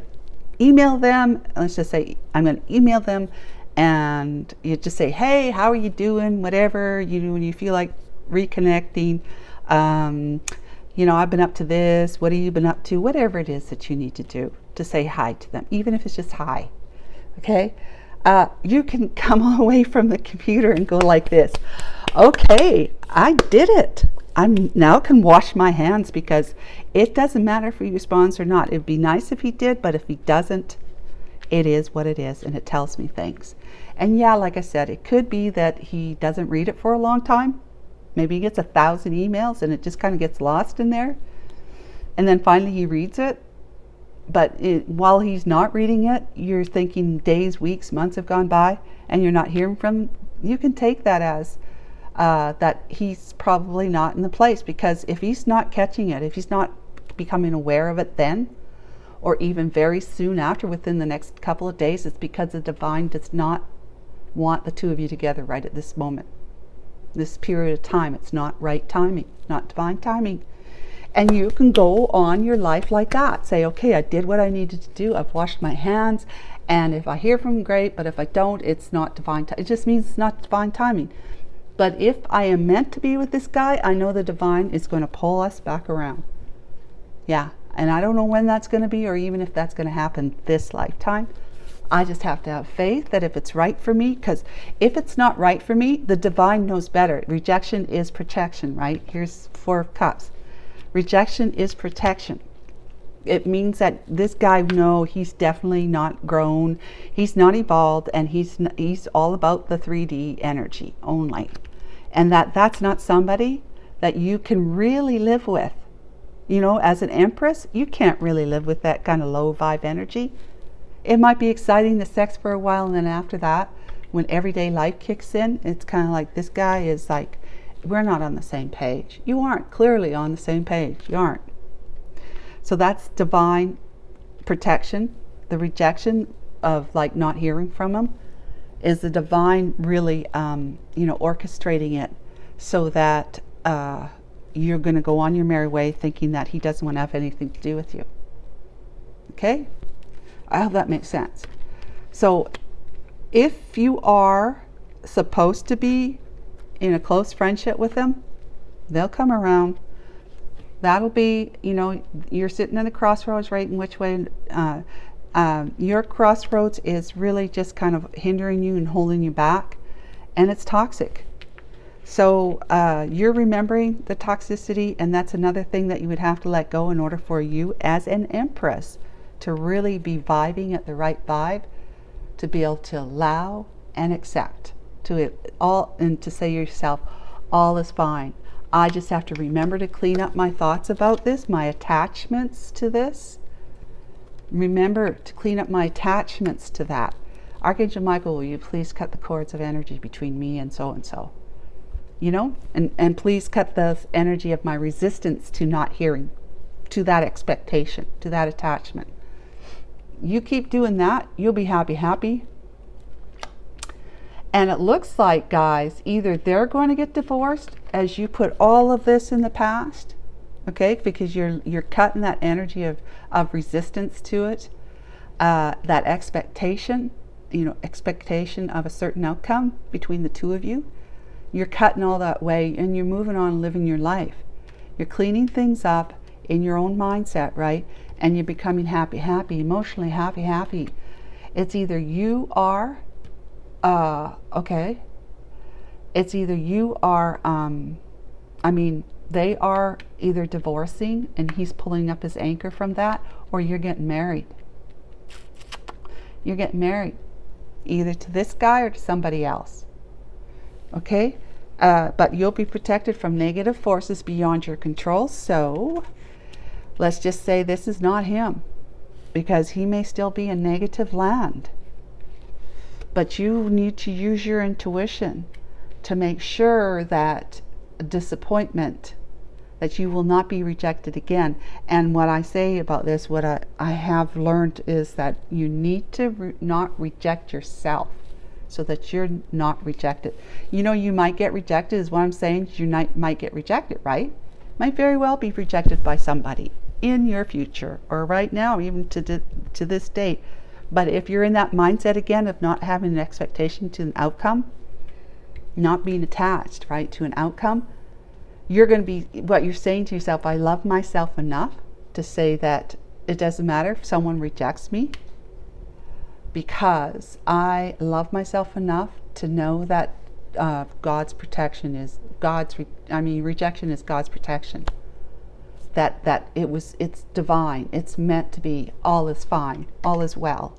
email them. Let's just say I'm going to email them, and you just say, hey, how are you doing? Whatever, when you feel like reconnecting. I've been up to this. What have you been up to? Whatever it is that you need to do to say hi to them, even if it's just hi. Okay? You can come away from the computer and go like this. Okay, I did it. I now can wash my hands, because it doesn't matter if he responds or not. It'd be nice if he did, but if he doesn't, it is what it is, and it tells me things. And yeah, like I said, it could be that he doesn't read it for a long time. Maybe he gets 1,000 emails and it just kind of gets lost in there. And then finally he reads it. But while he's not reading it, you're thinking days, weeks, months have gone by and you're not hearing from him. You can take that as that he's probably not in the place, because if he's not catching it, if he's not becoming aware of it then, or even very soon after, within the next couple of days, it's because the divine does not want the two of you together right at this moment. This period of time, it's not right timing, not divine timing. And you can go on your life like that. Say, okay, I did what I needed to do. I've washed my hands. And if I hear from him, great. But if I don't, it's not divine. It just means it's not divine timing. But if I am meant to be with this guy, I know the divine is going to pull us back around. Yeah. And I don't know when that's going to be, or even if that's going to happen this lifetime. I just have to have faith that if it's right for me, because if it's not right for me, the divine knows better. Rejection is protection, right? Here's 4 of Cups. Rejection is protection. It means that this guy, no, he's definitely not grown. He's not evolved, and he's all about the 3D energy only. And that's not somebody that you can really live with. As an empress, you can't really live with that kind of low vibe energy. It might be exciting, the sex, for a while, and then after that, when everyday life kicks in, it's kind of like, this guy is like, we're not on the same page. You aren't clearly on the same page. You aren't. So that's divine protection. The rejection of like not hearing from him is the divine really, orchestrating it so that you're going to go on your merry way, thinking that he doesn't want to have anything to do with you. Okay? I hope that makes sense. So if you are supposed to be in a close friendship with them, they'll come around. That'll be, you're sitting at a crossroads, right? In which way? Your crossroads is really just kind of hindering you and holding you back, and it's toxic. So you're remembering the toxicity, and that's another thing that you would have to let go in order for you as an empress to really be vibing at the right vibe, to be able to allow and accept to it all, and to say to yourself, all is fine. I just have to remember to clean up my thoughts about this, my attachments to this. Remember to clean up my attachments to that. Archangel Michael, will you please cut the cords of energy between me and so-and-so? And please cut the energy of my resistance to not hearing, to that expectation, to that attachment. You keep doing that, you'll be happy. And it looks like, guys, either they're going to get divorced as you put all of this in the past, okay, because you're cutting that energy of resistance to it, that expectation of a certain outcome between the two of you. You're cutting all that way, and you're moving on and living your life. You're cleaning things up in your own mindset, right? And you're becoming happy, emotionally happy. It's either you are, it's either you are, they are either divorcing and he's pulling up his anchor from that, or you're getting married. You're getting married, either to this guy or to somebody else. Okay? But you'll be protected from negative forces beyond your control. So let's just say this is not him, because he may still be in negative land. But you need to use your intuition to make sure that disappointment that you will not be rejected again. And what I say about this, what I have learned is that you need to not reject yourself so that you're not rejected. You know, you might get rejected is what I'm saying. You might get rejected, right? Might very well be rejected by somebody in your future or right now, even to this date. But if you're in that mindset again of not having an expectation to an outcome, not being attached, right, to an outcome, you're going to be, what you're saying to yourself, I love myself enough to say that it doesn't matter if someone rejects me, because I love myself enough to know that God's protection is rejection is God's protection. That it's divine, it's meant to be, all is fine, all is well.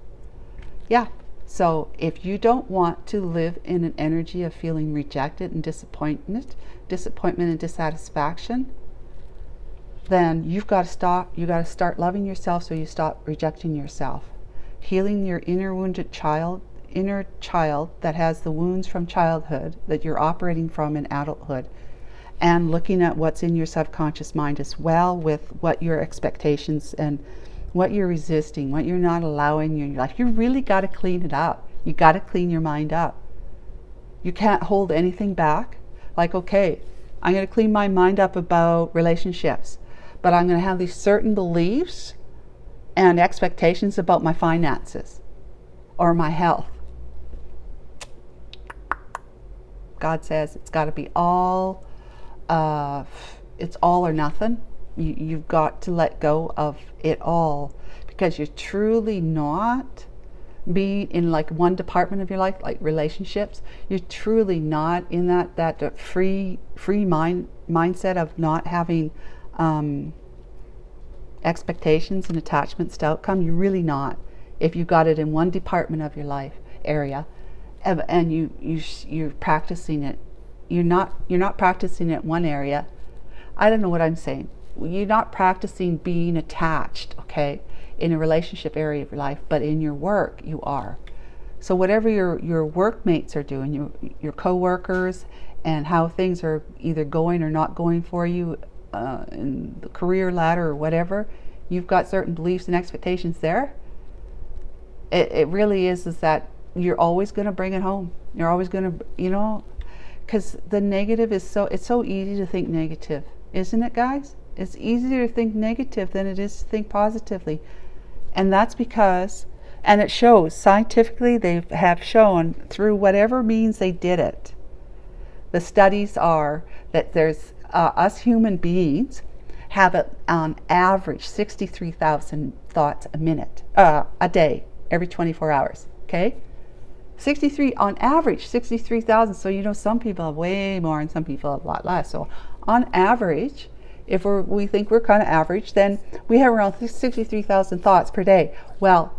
Yeah. So if you don't want to live in an energy of feeling rejected and disappointment and dissatisfaction, then you've got to stop. You got to start loving yourself so you stop rejecting yourself. Healing your inner wounded child, inner child that has the wounds from childhood that you're operating from in adulthood, and looking at what's in your subconscious mind as well, with what your expectations and what you're resisting, what you're not allowing in your life. You really got to clean it up. You got to clean your mind up. You can't hold anything back. Like, okay, I'm going to clean my mind up about relationships, but I'm going to have these certain beliefs and expectations about my finances or my health. God says it's got to be all, it's all or nothing. You've got to let go of it all, because you're truly not being in like one department of your life, like relationships. You're truly not in that free mindset of not having expectations and attachments to outcome. You're really not. If you got it in one department of your life area, and you're practicing it, you're not practicing it in one area. I don't know what I'm saying. You're not practicing being attached, okay, in a relationship area of your life, but in your work you are. So whatever your workmates are doing, your co-workers, and how things are either going or not going for you in the career ladder or whatever, you've got certain beliefs and expectations there. It really is that you're always going to bring it home. You're always going to, because the negative is it's so easy to think negative, isn't it, guys? It's easier to think negative than it is to think positively. And that's because, and it shows, scientifically they have shown through whatever means they did it, the studies are that there's, us human beings have on average 63,000 thoughts a day, every 24 hours, okay? On average, 63,000. So, some people have way more and some people have a lot less. So on average, if we think we're kind of average, then we have around 63,000 thoughts per day. Well,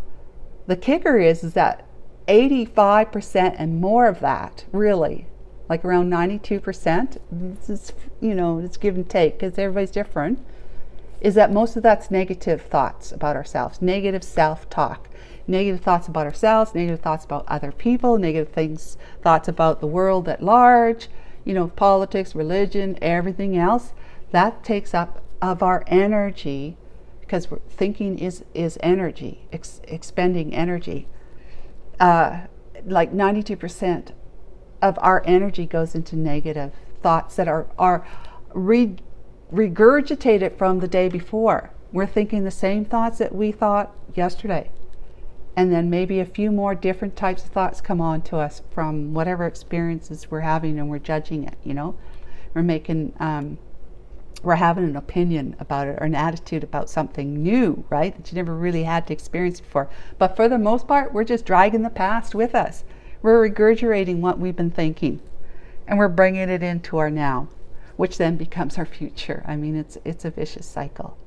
the kicker is that 85% and more of that, really, like around 92%, this is, it's give and take because everybody's different, is that most of that's negative thoughts about ourselves, negative self-talk, negative thoughts about ourselves, negative thoughts about other people, negative thoughts about the world at large, politics, religion, everything else. That takes up of our energy, because thinking is energy, expending energy. Like 92% of our energy goes into negative thoughts that are regurgitated from the day before. We're thinking the same thoughts that we thought yesterday. And then maybe a few more different types of thoughts come on to us from whatever experiences we're having, and we're judging it, We're making, we're having an opinion about it or an attitude about something new, right? That you never really had to experience before. But for the most part, we're just dragging the past with us. We're regurgitating what we've been thinking, and we're bringing it into our now, which then becomes our future. I mean, it's a vicious cycle.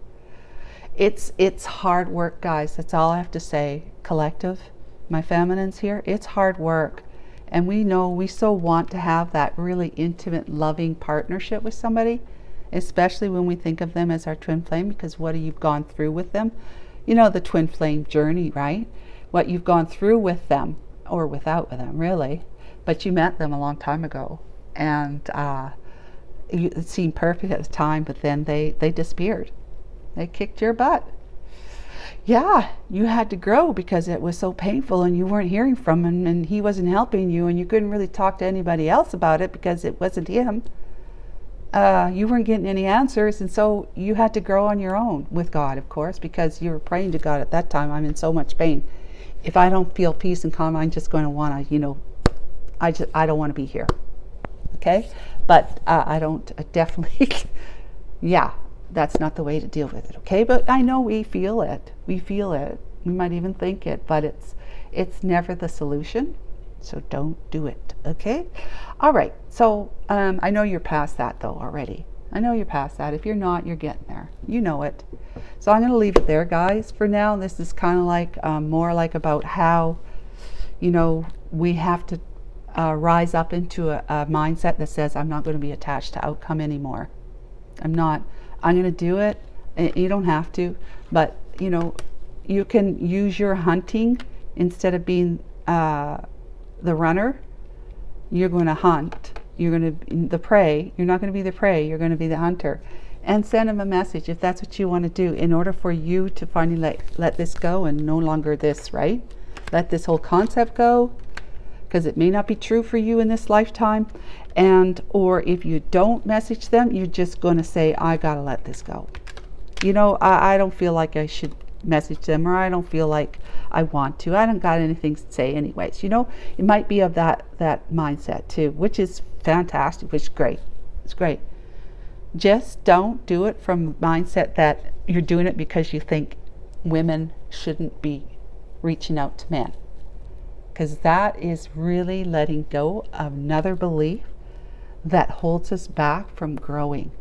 It's hard work, guys. That's all I have to say. Collective, my feminines here, it's hard work. And we know we so want to have that really intimate, loving partnership with somebody, especially when we think of them as our twin flame, because what you've gone through with them, the twin flame journey, right? What you've gone through with them, or without them, really. But you met them a long time ago. And It seemed perfect at the time, but then they disappeared. They kicked your butt. Yeah, you had to grow because it was so painful and you weren't hearing from him and he wasn't helping you and you couldn't really talk to anybody else about it because it wasn't him. You weren't getting any answers, and so you had to grow on your own with God, of course, because you were praying to God at that time. I'm in so much pain. If I don't feel peace and calm, I'm just going to want to, I don't want to be here. Okay? But I don't definitely, yeah, that's not the way to deal with it. Okay? But I know we feel it. We feel it. We might even think it, but it's never the solution. So don't do it. Okay? All right. So I know you're past that though already. I know you're past that. If you're not, you're getting there. You know it. So I'm going to leave it there, guys, for now. This is kind of like more like about how, we have to rise up into a mindset that says, I'm not going to be attached to outcome anymore. I'm going to do it. You don't have to, but you can use your hunting instead of being the runner. You're going to hunt. You're going to be the prey. You're not going to be the prey. You're going to be the hunter. And send him a message if that's what you want to do, in order for you to finally let this go and no longer this, right? Let this whole concept go, because it may not be true for you in this lifetime. Or if you don't message them, you're just going to say, I got to let this go. I don't feel like I should message them, or I don't feel like I want to. I don't got anything to say anyways. It might be of that mindset too, which is fantastic, which is great. It's great. Just don't do it from mindset that you're doing it because you think women shouldn't be reaching out to men. Because that is really letting go of another belief that holds us back from growing.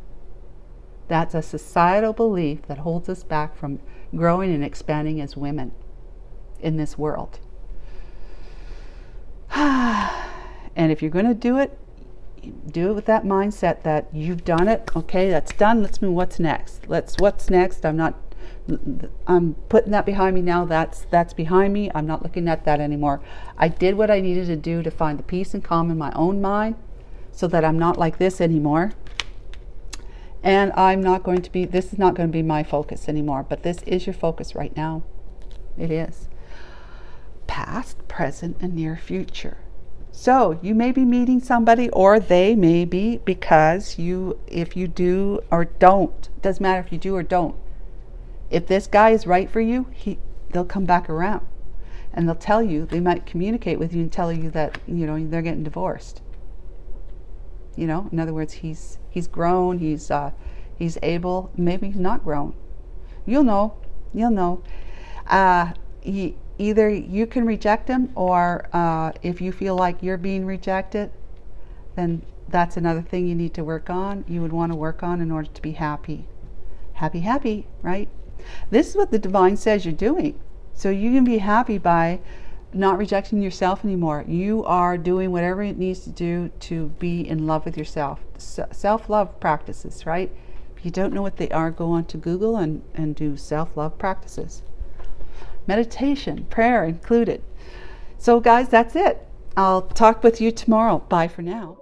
That's a societal belief that holds us back from growing and expanding as women in this world. And if you're going to do it with that mindset that you've done it. Okay, that's done. Let's move. What's next? What's next? I'm putting that behind me now. That's behind me. I'm not looking at that anymore. I did what I needed to do to find the peace and calm in my own mind so that I'm not like this anymore. And this is not going to be my focus anymore, but this is your focus right now. It is. Past, present, and near future. So you may be meeting somebody, or they may be, because if you do or don't, doesn't matter if you do or don't. If this guy is right for you, they'll come back around, and they'll tell you, they might communicate with you and tell you that, they're getting divorced. In other words, he's grown, he's able, maybe he's not grown. You'll know. Either you can reject him, or if you feel like you're being rejected, then that's another thing you need to work on. You would want to work on in order to be happy. Happy, right? This is what the divine says you're doing. So you can be happy by not rejecting yourself anymore. You are doing whatever it needs to do to be in love with yourself. Self-love practices, right? If you don't know what they are, go on to Google and do self-love practices. Meditation, prayer included. So guys, that's it. I'll talk with you tomorrow. Bye for now.